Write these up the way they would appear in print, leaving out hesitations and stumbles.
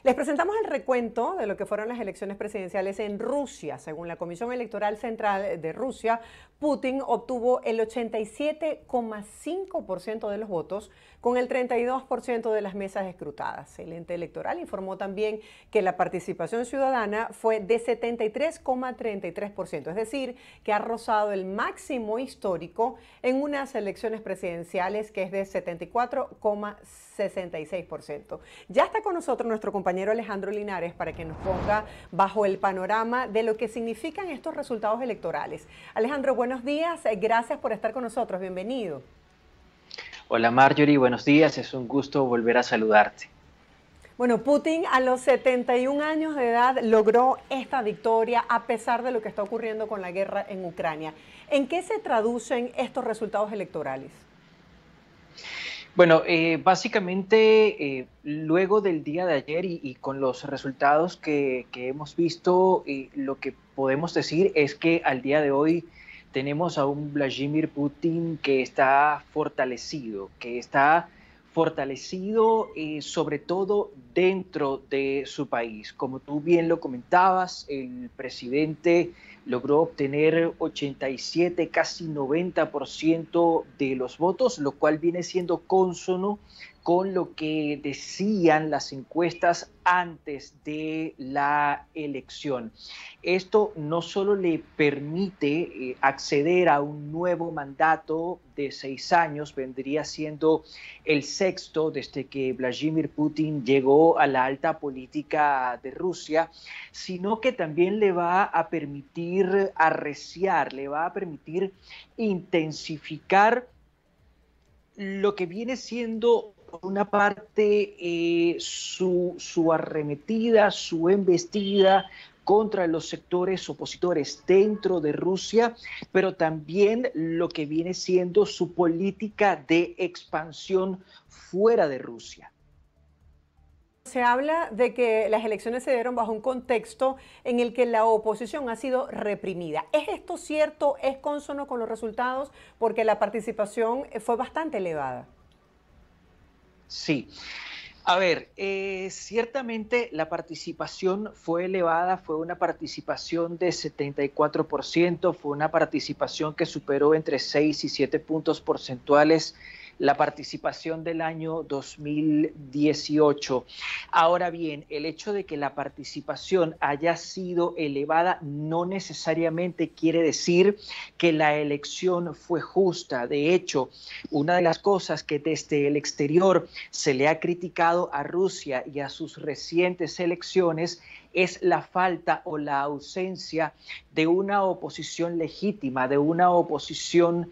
Les presentamos el recuento de lo que fueron las elecciones presidenciales en Rusia. Según la Comisión Electoral Central de Rusia, Putin obtuvo el 87,5% de los votos, con el 32% de las mesas escrutadas. El ente electoral informó también que la participación ciudadana fue de 73,33%, es decir, que ha rozado el máximo histórico en unas elecciones presidenciales, que es de 74,66%. Ya está con nosotros nuestro compañero Alejandro Linares para que nos ponga bajo el panorama de lo que significan estos resultados electorales. Alejandro, buenos días, gracias por estar con nosotros, bienvenido. Hola Marjorie, buenos días, es un gusto volver a saludarte. Bueno, Putin a los 71 años de edad logró esta victoria a pesar de lo que está ocurriendo con la guerra en Ucrania. ¿En qué se traducen estos resultados electorales? Bueno, básicamente luego del día de ayer y con los resultados que hemos visto, lo que podemos decir es que al día de hoy tenemos a un Vladimir Putin que está fortalecido sobre todo dentro de su país. Como tú bien lo comentabas, el presidente logró obtener 87, casi 90% de los votos, lo cual viene siendo cónsono con lo que decían las encuestas antes de la elección. Esto no solo le permite acceder a un nuevo mandato de 6 años, vendría siendo el sexto desde que Vladimir Putin llegó a la alta política de Rusia, sino que también le va a permitir arreciar, le va a permitir intensificar lo que viene siendo por una parte su arremetida, su embestida contra los sectores opositores dentro de Rusia, pero también lo que viene siendo su política de expansión fuera de Rusia. Se habla de que las elecciones se dieron bajo un contexto en el que la oposición ha sido reprimida. ¿Es esto cierto? ¿Es cónsono con los resultados? Porque la participación fue bastante elevada. Sí. A ver, ciertamente la participación fue elevada, fue una participación de 74%, fue una participación que superó entre 6 y 7 puntos porcentuales la participación del año 2018. Ahora bien, el hecho de que la participación haya sido elevada no necesariamente quiere decir que la elección fue justa. De hecho, una de las cosas que desde el exterior se le ha criticado a Rusia y a sus recientes elecciones es la falta o la ausencia de una oposición legítima, de una oposición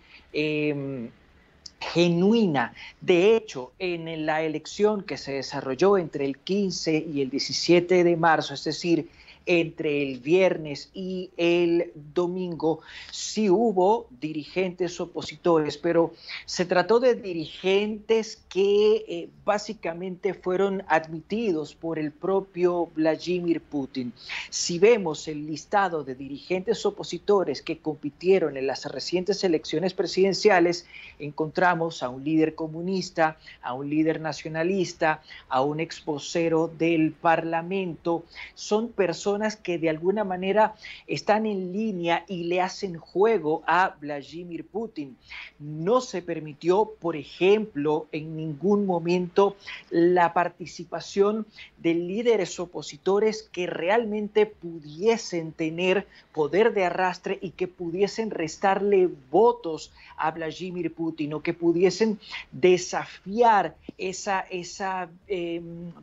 genuina. De hecho, en la elección que se desarrolló entre el 15 y el 17 de marzo, es decir, entre el viernes y el domingo, sí hubo dirigentes opositores, pero se trató de dirigentes que básicamente fueron admitidos por el propio Vladimir Putin. Si vemos el listado de dirigentes opositores que compitieron en las recientes elecciones presidenciales, encontramos a un líder comunista, a un líder nacionalista, a un exvocero del Parlamento. Son personas que de alguna manera están en línea y le hacen juego a Vladimir Putin. No se permitió, por ejemplo, en ningún momento la participación de líderes opositores que realmente pudiesen tener poder de arrastre y que pudiesen restarle votos a Vladimir Putin o que pudiesen desafiar esa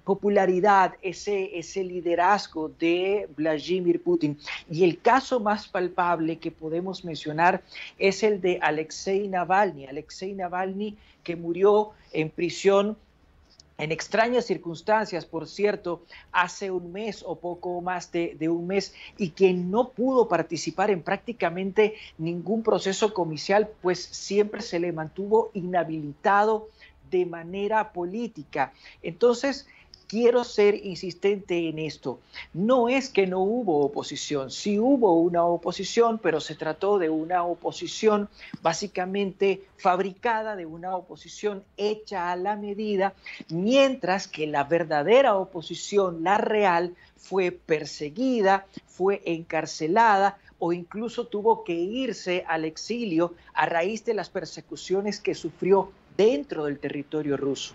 popularidad, ese liderazgo de Vladimir Putin. Y el caso más palpable que podemos mencionar es el de Alexei Navalny, que murió en prisión en extrañas circunstancias, por cierto, hace un mes o poco más de un mes, y que no pudo participar en prácticamente ningún proceso comicial, pues siempre se le mantuvo inhabilitado de manera política. Entonces, quiero ser insistente en esto. No es que no hubo oposición, sí hubo una oposición, pero se trató de una oposición básicamente fabricada, de una oposición hecha a la medida, mientras que la verdadera oposición, la real, fue perseguida, fue encarcelada o incluso tuvo que irse al exilio a raíz de las persecuciones que sufrió dentro del territorio ruso.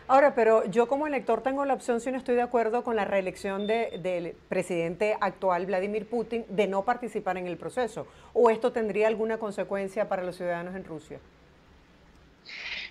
Ahora, pero yo como elector tengo la opción, si no estoy de acuerdo con la reelección del presidente actual, Vladimir Putin, de no participar en el proceso. ¿O esto tendría alguna consecuencia para los ciudadanos en Rusia?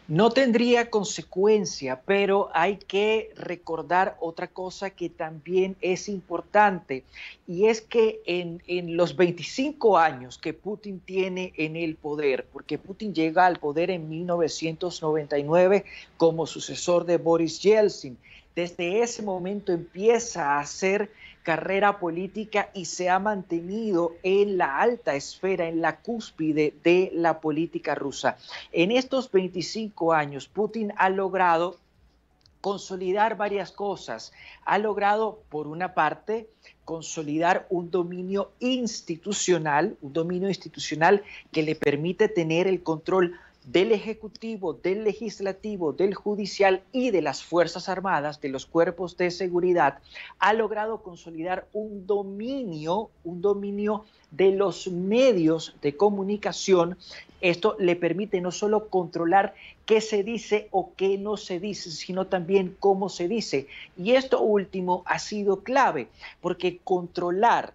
No tendría consecuencia, pero hay que recordar otra cosa que también es importante, y es que en los 25 años que Putin tiene en el poder, porque Putin llega al poder en 1999 como sucesor de Boris Yeltsin, desde ese momento empieza a hacer carrera política y se ha mantenido en la alta esfera, en la cúspide de la política rusa. En estos 25 años, Putin ha logrado consolidar varias cosas. Ha logrado, por una parte, consolidar un dominio institucional que le permite tener el control del Ejecutivo, del Legislativo, del Judicial y de las Fuerzas Armadas, de los cuerpos de seguridad. Ha logrado consolidar un dominio de los medios de comunicación. Esto le permite no solo controlar qué se dice o qué no se dice, sino también cómo se dice. Y esto último ha sido clave, porque controlar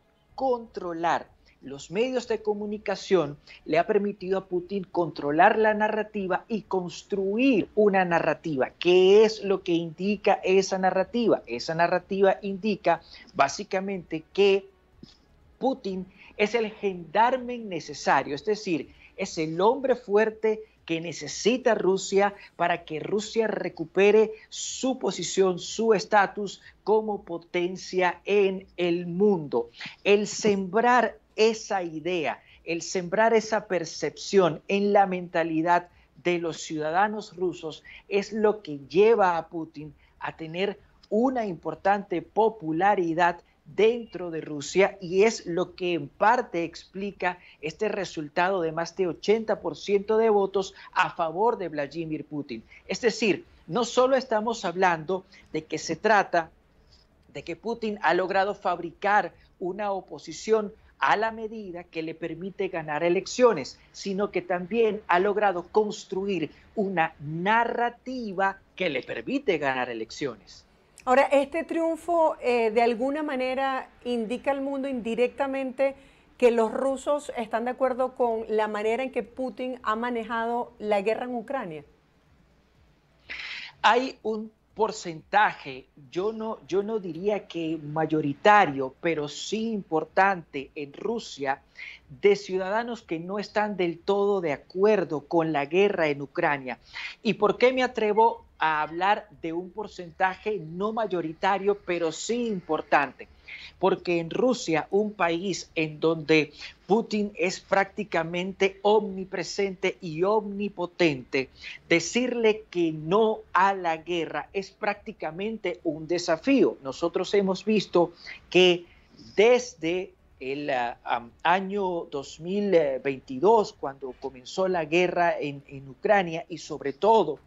los medios de comunicación le ha permitido a Putin controlar la narrativa y construir una narrativa. ¿Qué es lo que indica esa narrativa? Esa narrativa indica básicamente que Putin es el gendarme necesario, es decir, es el hombre fuerte que necesita Rusia para que Rusia recupere su posición, su estatus como potencia en el mundo. El sembrar esa idea, el sembrar esa percepción en la mentalidad de los ciudadanos rusos es lo que lleva a Putin a tener una importante popularidad dentro de Rusia, y es lo que en parte explica este resultado de más de 80% de votos a favor de Vladimir Putin. Es decir, no solo estamos hablando de que se trata de que Putin ha logrado fabricar una oposición a la medida que le permite ganar elecciones, sino que también ha logrado construir una narrativa que le permite ganar elecciones. Ahora, este triunfo de alguna manera indica al mundo indirectamente que los rusos están de acuerdo con la manera en que Putin ha manejado la guerra en Ucrania. Hay un porcentaje, yo no diría que mayoritario, pero sí importante en Rusia, de ciudadanos que no están del todo de acuerdo con la guerra en Ucrania. ¿Y por qué me atrevo a hablar de un porcentaje no mayoritario, pero sí importante? Porque en Rusia, un país en donde Putin es prácticamente omnipresente y omnipotente, decirle que no a la guerra es prácticamente un desafío. Nosotros hemos visto que desde el año 2022, cuando comenzó la guerra en Ucrania, y sobre todo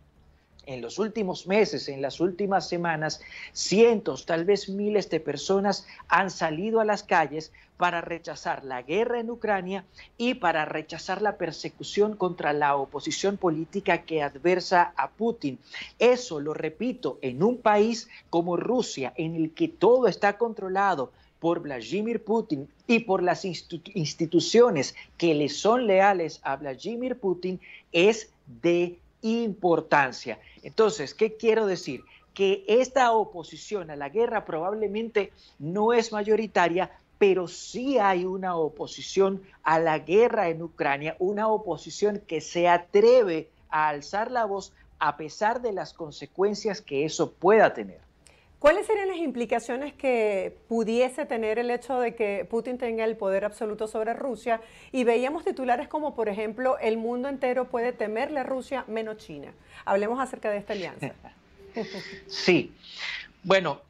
en los últimos meses, en las últimas semanas, cientos, tal vez miles de personas han salido a las calles para rechazar la guerra en Ucrania y para rechazar la persecución contra la oposición política que adversa a Putin. Eso, lo repito, en un país como Rusia, en el que todo está controlado por Vladimir Putin y por las instituciones que le son leales a Vladimir Putin, es de importancia. Entonces, ¿qué quiero decir? Que esta oposición a la guerra probablemente no es mayoritaria, pero sí hay una oposición a la guerra en Ucrania, una oposición que se atreve a alzar la voz a pesar de las consecuencias que eso pueda tener. ¿Cuáles serían las implicaciones que pudiese tener el hecho de que Putin tenga el poder absoluto sobre Rusia? Y veíamos titulares como, por ejemplo, el mundo entero puede temerle a Rusia menos China. Hablemos acerca de esta alianza. Sí, Bueno,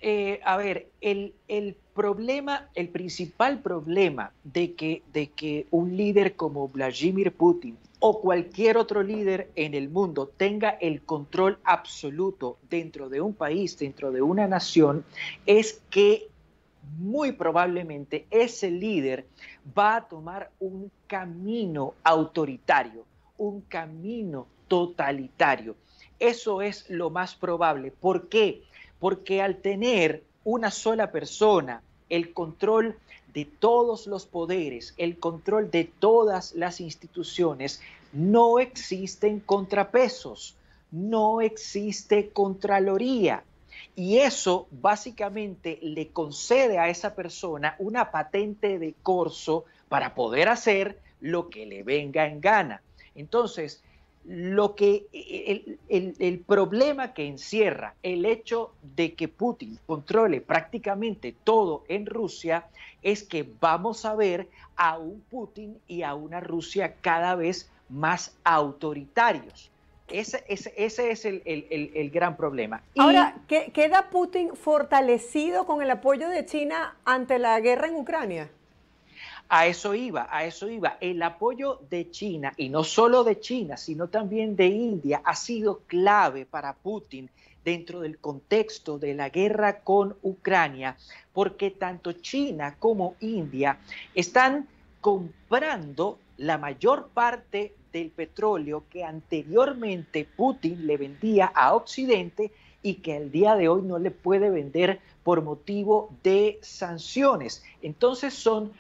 a ver, el problema, el principal problema de que un líder como Vladimir Putin o cualquier otro líder en el mundo tenga el control absoluto dentro de un país, dentro de una nación, es que muy probablemente ese líder va a tomar un camino autoritario, un camino totalitario. Eso es lo más probable. ¿Por qué? Porque al tener una sola persona el control de todos los poderes, el control de todas las instituciones, no existen contrapesos, no existe contraloría. Y eso básicamente le concede a esa persona una patente de corso para poder hacer lo que le venga en gana. Entonces, el problema que encierra el hecho de que Putin controle prácticamente todo en Rusia es que vamos a ver a un Putin y a una Rusia cada vez más autoritarios. Ese es el gran problema. Ahora, ¿queda Putin fortalecido con el apoyo de China ante la guerra en Ucrania? A eso iba, a eso iba. El apoyo de China, y no solo de China, sino también de India, ha sido clave para Putin dentro del contexto de la guerra con Ucrania, porque tanto China como India están comprando la mayor parte del petróleo que anteriormente Putin le vendía a Occidente y que al día de hoy no le puede vender por motivo de sanciones. Entonces son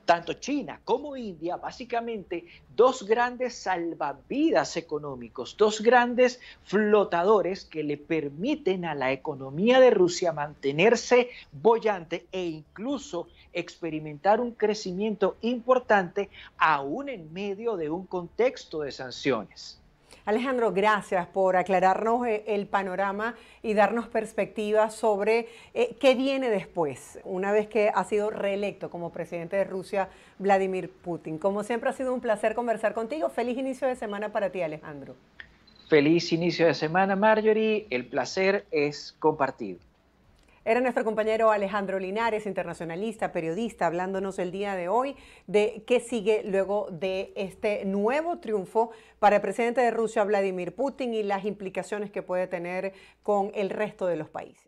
tanto China como India, básicamente dos grandes salvavidas económicos, dos grandes flotadores que le permiten a la economía de Rusia mantenerse boyante e incluso experimentar un crecimiento importante aún en medio de un contexto de sanciones. Alejandro, gracias por aclararnos el panorama y darnos perspectiva sobre qué viene después, una vez que ha sido reelecto como presidente de Rusia, Vladimir Putin. Como siempre ha sido un placer conversar contigo. Feliz inicio de semana para ti, Alejandro. Feliz inicio de semana, Marjorie. El placer es compartido. Era nuestro compañero Alejandro Linares, internacionalista, periodista, hablándonos el día de hoy de qué sigue luego de este nuevo triunfo para el presidente de Rusia, Vladimir Putin, y las implicaciones que puede tener con el resto de los países.